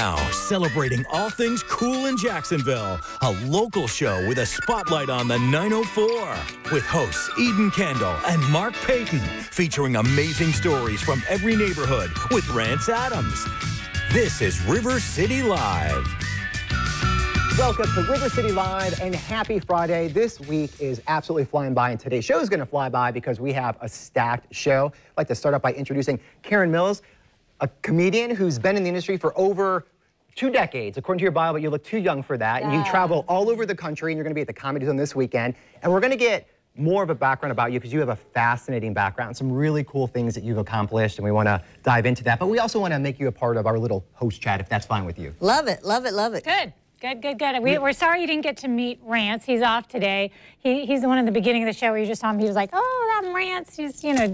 Now, celebrating all things cool in Jacksonville, a local show with a spotlight on the 904, with hosts Eden Kendall and Mark Payton, featuring amazing stories from every neighborhood with Rance Adams. This is River City Live. Welcome to River City Live and happy Friday. This week is absolutely flying by, and today's show is going to fly by because we have a stacked show. I'd like to start off by introducing Karen Mills, a comedian who's been in the industry for over 2 decades. According to your bio, but you look too young for that. Yeah. And you travel all over the country, and you're going to be at the Comedy Zone this weekend. And we're going to get more of a background about you because you have a fascinating background, some really cool things that you've accomplished, and we want to dive into that. But we also want to make you a part of our little host chat, if that's fine with you. Love it, love it, love it. Good. Good. We're sorry you didn't get to meet Rance. He's off today. He's the one in the beginning of the show where you just saw him. He was like, "Oh, I'm Rance." He's, you know,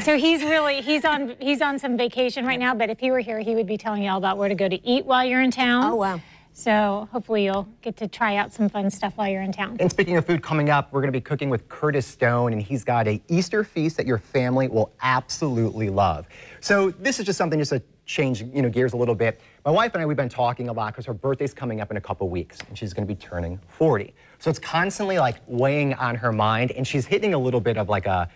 so he's on some vacation right now. But if he were here, he would be telling you all about where to go to eat while you're in town. Oh, wow. So hopefully you'll get to try out some fun stuff while you're in town. And speaking of food, coming up, we're going to be cooking with Curtis Stone, and he's got an Easter feast that your family will absolutely love. So this is just something just to change, gears a little bit. My wife and I, we've been talking a lot because her birthday's coming up in a couple weeks, and she's going to be turning 40. So it's constantly like weighing on her mind, and she's hitting a little bit of like a,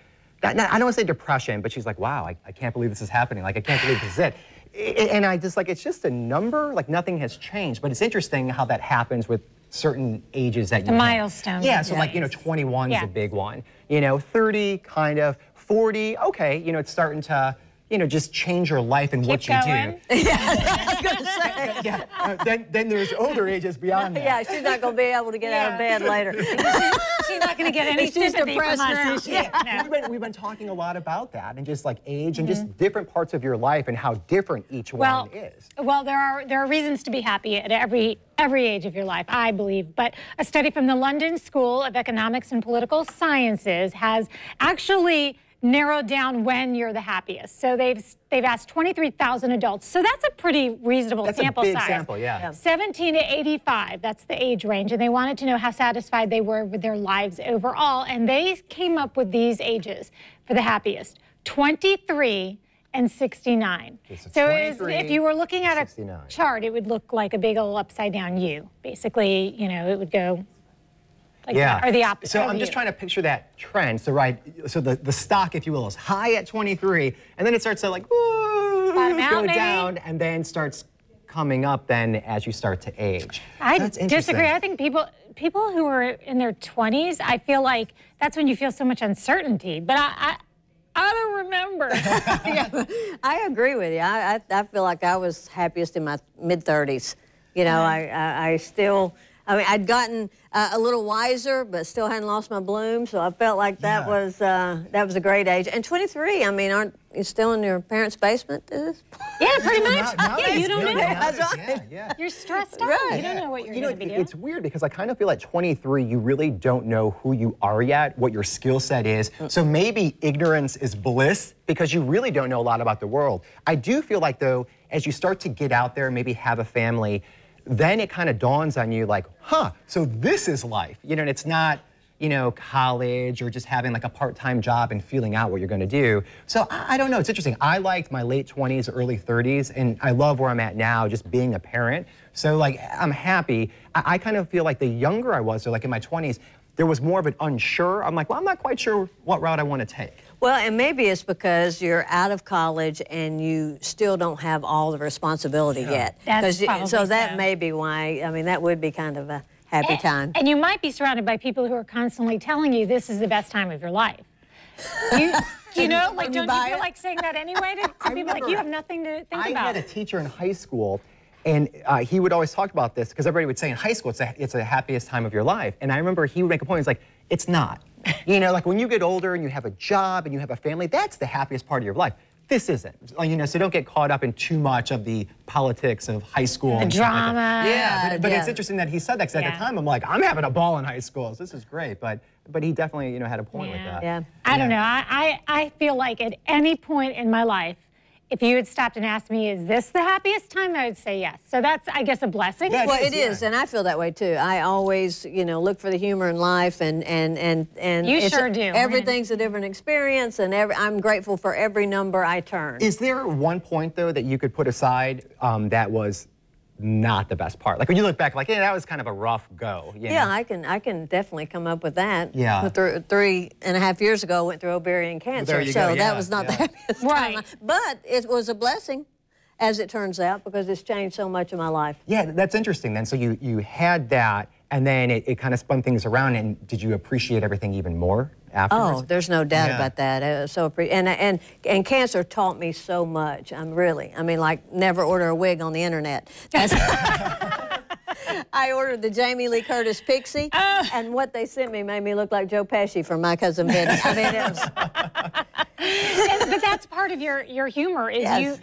I don't want to say depression, but she's like, wow, I can't believe this is happening. Like, I can't believe this is it. And I just like, it's just a number, like nothing has changed. But it's interesting how that happens with certain ages that you milestone. Yeah, so like, 21 is a big one. 30, kind of, 40, okay, it's starting to, just change your life and what you do. Yeah, I was going to say. Yeah. Then there's older ages beyond that. Yeah, she's not going to be able to get out of bed later. She's not going to get any sympathy from us. Yeah. We've been talking a lot about that and just like age and just different parts of your life and how different each one is. Well, there are reasons to be happy at every age of your life, I believe. But a study from the London School of Economics and Political Sciences has actually narrowed down when you're the happiest. So they've asked 23,000 adults. So that's a pretty reasonable sample size. That's a big sample, yeah. 17 to 85, that's the age range. And they wanted to know how satisfied they were with their lives overall. And they came up with these ages for the happiest: 23 and 69. So if you were looking at 69. a chart, it would look like a big old upside down U. Basically, it would go like that, or the opposite. So I'm just trying to picture that trend. So so the stock, if you will, is high at 23, and then it starts to like go down, and then starts coming up then as you start to age. I disagree. I think people who are in their 20s, I feel like that's when you feel so much uncertainty. But I don't remember. Yeah, I agree with you. I feel like I was happiest in my mid-30s. I still. I mean, I'd gotten a little wiser, but still hadn't lost my bloom, so I felt like that was a great age. And 23, I mean, aren't you still in your parents' basement? Yeah, pretty much. You don't know. That's right. Yeah. You're stressed out. Right. You don't know what you're going to be doing. It's weird because I kind of feel like 23, you really don't know who you are yet, what your skill set is. So maybe ignorance is bliss because you really don't know a lot about the world. I do feel like, though, as you start to get out there, maybe have a family, then it kind of dawns on you like, so this is life. And it's not, college or just having like a part-time job and feeling out what you're going to do. So I don't know. It's interesting. I liked my late 20s, early 30s, and I love where I'm at now, just being a parent. So like, I'm happy. I kind of feel like the younger I was, so like in my 20s, there was more of an unsure. I'm like, well, I'm not quite sure what route I want to take. Well, and maybe it's because you're out of college and you still don't have all the responsibility yet. So that may be why, I mean, that would be kind of a happy time. And you might be surrounded by people who are constantly telling you this is the best time of your life. Don't you feel like saying that anyway to people? Like, you have nothing to think about. I had a teacher in high school, and he would always talk about this because everybody would say in high school it's the happiest time of your life. And I remember he would make a point. He's like, it's not. Like when you get older and you have a job and you have a family, that's the happiest part of your life. This isn't. So don't get caught up in too much of the politics of high school. The drama. But it's interesting that he said that because at the time I'm like, I'm having a ball in high school, so this is great. But he definitely, had a point with that. Yeah. I don't know. I feel like at any point in my life, if you had stopped and asked me, is this the happiest time, I would say yes. So that's, I guess, a blessing. Yeah, it is, and I feel that way too. I always, look for the humor in life, and you sure do. Everything's a different experience, and I'm grateful for every number I turn. Is there one point though that you could put aside that was not the best part? Like when you look back, like, yeah, that was kind of a rough go. You Yeah, know? I can definitely come up with that. Yeah. 3.5 years ago, I went through ovarian cancer, there you so go, yeah, that was not the yeah. happiest Right. time. But it was a blessing, as it turns out, because it's changed so much of my life. Yeah, that's interesting then. So you had that, and then it kind of spun things around, and did you appreciate everything even more afterwards? Oh, there's no doubt Yeah. about that. And cancer taught me so much. I mean, like never order a wig on the internet. I ordered the Jamie Lee Curtis Pixie, and what they sent me made me look like Joe Pesci from My Cousin Vinny. I mean, it was. But that's part of your humor is Yes.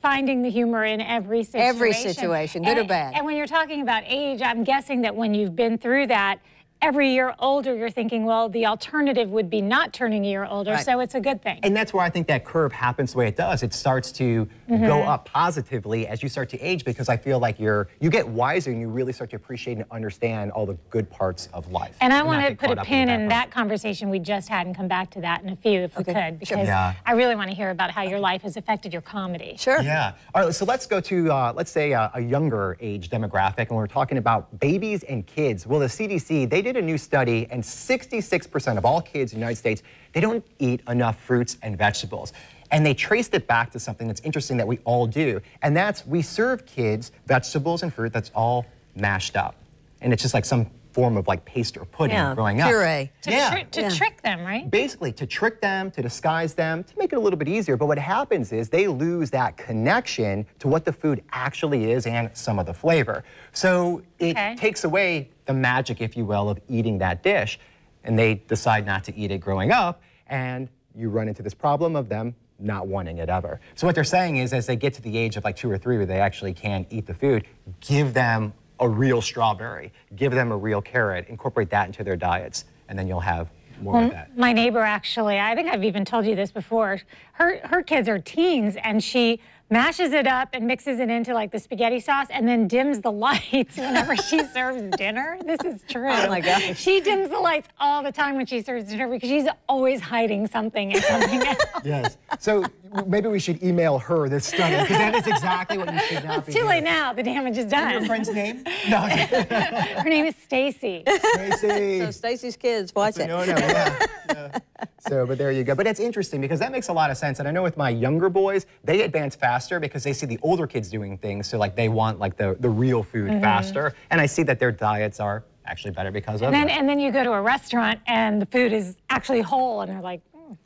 finding the humor in every situation. Every situation, good or bad. And when you're talking about age, I'm guessing that when you've been through that, every year older, you're thinking, well, the alternative would be not turning a year older, Right. so it's a good thing. And that's where I think that curve happens the way it does. It starts to go up positively as you start to age, because I feel like you get wiser and you really start to appreciate and understand all the good parts of life. And I not want to get put caught a up pin the in bad that parts. conversation we just had and come back to that in a few if we could, because Yeah. I really want to hear about how your life has affected your comedy. Sure. Yeah. All right, so let's go to, let's say, a younger age demographic, and we're talking about babies and kids. Well, the CDC, they did a new study, and 66% of all kids in the United States, they don't eat enough fruits and vegetables. And they traced it back to something that's interesting that we all do, and that's we serve kids vegetables and fruit that's all mashed up. And it's just like some form of like paste or pudding Yeah, growing up. puree. To trick them, right? Basically, to trick them, to disguise them, to make it a little bit easier. But what happens is they lose that connection to what the food actually is and some of the flavor. So it takes away the magic, if you will, of eating that dish. And they decide not to eat it growing up, and you run into this problem of them not wanting it ever. So what they're saying is, as they get to the age of like 2 or 3 where they actually can eat the food, give them a real strawberry, give them a real carrot, incorporate that into their diets, and then you'll have more of that. My neighbor actually, I think I've even told you this before, her kids are teens, and she mashes it up and mixes it into like the spaghetti sauce and then dims the lights whenever she serves dinner. This is true. Oh my gosh. She dims the lights all the time when she serves dinner because she's always hiding something and something else. Yes. So maybe we should email her this study, because that is exactly what you should not be It's too late doing. now. The damage is Your done. friend's name? No. Her name is Stacy. Tracy. So Stacy's kids, watch it. No, yeah. So, but there you go. But it's interesting because that makes a lot of sense. And I know with my younger boys, they advance faster because they see the older kids doing things. So like they want like the real food faster. And I see that their diets are actually better because of that. And then you go to a restaurant and the food is actually whole, and they're like,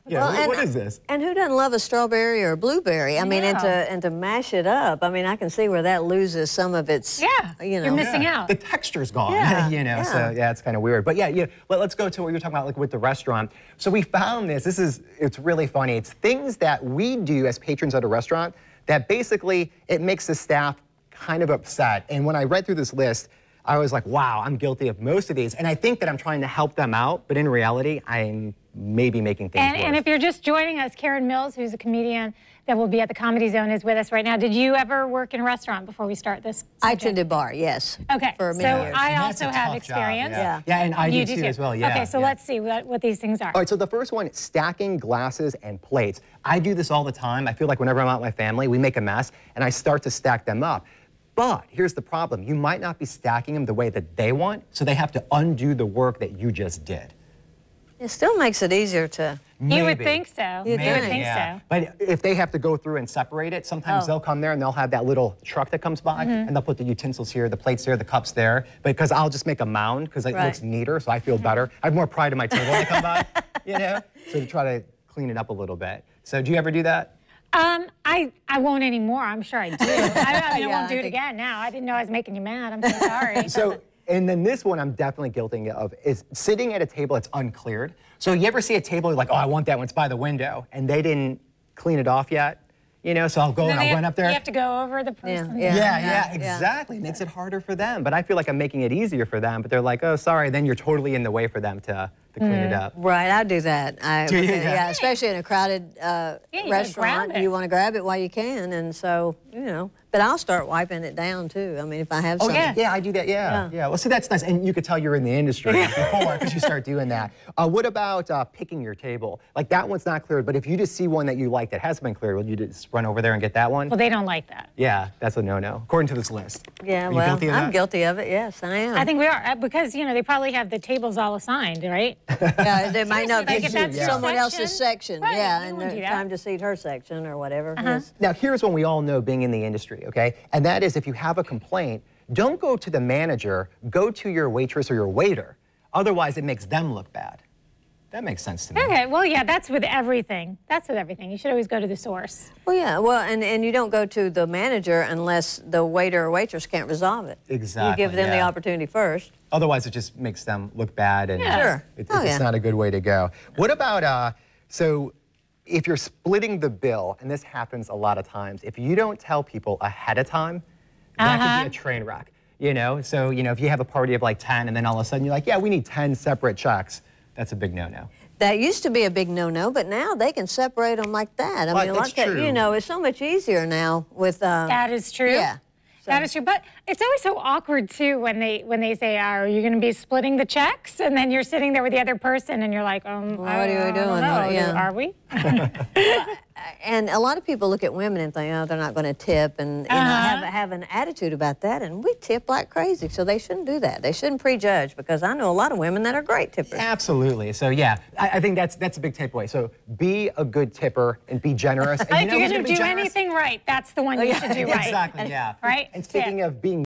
Yeah, Well, what is this? And who doesn't love a strawberry or a blueberry? I mean, and to mash it up, I mean, I can see where that loses some of its, you know. you're missing out. The texture's gone, Yeah, you know, yeah. so yeah, it's kind of weird. But yeah, let's go to what you were talking about like with the restaurant. So we found it's really funny. It's things that we do as patrons at a restaurant that basically it makes the staff kind of upset. And when I read through this list, I was like, wow, I'm guilty of most of these. And I think that I'm trying to help them out, but in reality, I'm maybe making things worse. And if you're just joining us, Karen Mills, who's a comedian that will be at the Comedy Zone, is with us right now. Did you ever work in a restaurant before we start this subject? I tended bar, yes. Okay, For many so years. I And that's also a have tough experience. job, yeah, and I You do too as well, yeah. Okay, so let's see what these things are. All right, so the first one, stacking glasses and plates. I do this all the time. I feel like whenever I'm out with my family, we make a mess, and I start to stack them up. But here's the problem. You might not be stacking them the way that they want, so they have to undo the work that you just did. It still makes it easier to. You would Maybe. think so. You'd You would think. think Yeah. so. But if they have to go through and separate it, sometimes they'll come there and they'll have that little truck that comes by, and they'll put the utensils here, the plates here, the cups there. Because I'll just make a mound because it Right. looks neater, so I feel better. I have more pride in my table when they come by, you know? So to try to clean it up a little bit. So do you ever do that? I won't anymore. I'm sure I do. I Yeah, won't do I it think- again now. I didn't know I was making you mad. I'm so sorry. So, and then this one I'm definitely guilty of is sitting at a table that's uncleared. So you ever see a table, you're like, oh, I want that one, it's by the window, and they didn't clean it off yet? You know, so I'll go and I'll run up there. You have to go over the person. Yeah, exactly. It makes it harder for them. But I feel like I'm making it easier for them. But they're like, oh, sorry. Then you're totally in the way for them to clean it up. Right, I do that. Do you? Yeah, especially in a crowded you gotta restaurant. grab it. You want to grab it while you can, and so, you know. But I'll start wiping it down too. I mean, if I have Oh, something. yeah, I do that. Yeah. Well, see, that's nice. And you could tell you're in the industry before because you start doing that. What about picking your table? Like that one's not cleared, but if you just see one that you like that has been cleared, will you just run over there and get that one? Well, they don't like that. Yeah, that's a no-no, according to this list. Yeah, Are you well, guilty of I'm that? guilty of it. Yes, I am. I think we are because they probably have the tables all assigned, right? Yeah, they might not Like, be if that's your someone else's section, section. right, Yeah, you and wouldn't do that. time to seat her section or whatever. Yes. Now, here's one we all know being in the industry, okay? And that is if you have a complaint, don't go to the manager, go to your waitress or your waiter. Otherwise, it makes them look bad. That makes sense to me. Okay, well, yeah, that's with everything. That's with everything. You should always go to the source. Well, yeah, well, and you don't go to the manager unless the waiter or waitress can't resolve it. Exactly, You give them the yeah. opportunity first. Otherwise, it just makes them look bad, and Yeah. Sure. it's Oh, yeah. not a good way to go. What about, so if you're splitting the bill, and this happens a lot of times, if you don't tell people ahead of time, that could be a train wreck. So if you have a party of like 10, and then all of a sudden you're like, yeah, we need 10 separate checks, that's a big no-no. That used to be a big no-no, but now they can separate them like that. I Well, mean, that's like that, true. it's so much easier now with. That is true. Yeah. That is true. But it's always so awkward too when they say, "Are you going to be splitting the checks?" And then you're sitting there with the other person, and you're like, What are we I don't doing? know. Yeah. Are we?" And a lot of people look at women and think, oh, they're not going to tip, and have an attitude about that. And we tip like crazy, so they shouldn't do that. They shouldn't prejudge, because I know a lot of women that are great tippers. Absolutely. So yeah, I think that's a big takeaway. So be a good tipper and be generous. And If you know you're who's going gonna to be do generous? anything right, that's the one you should do right. Exactly, yeah. Right? And speaking of being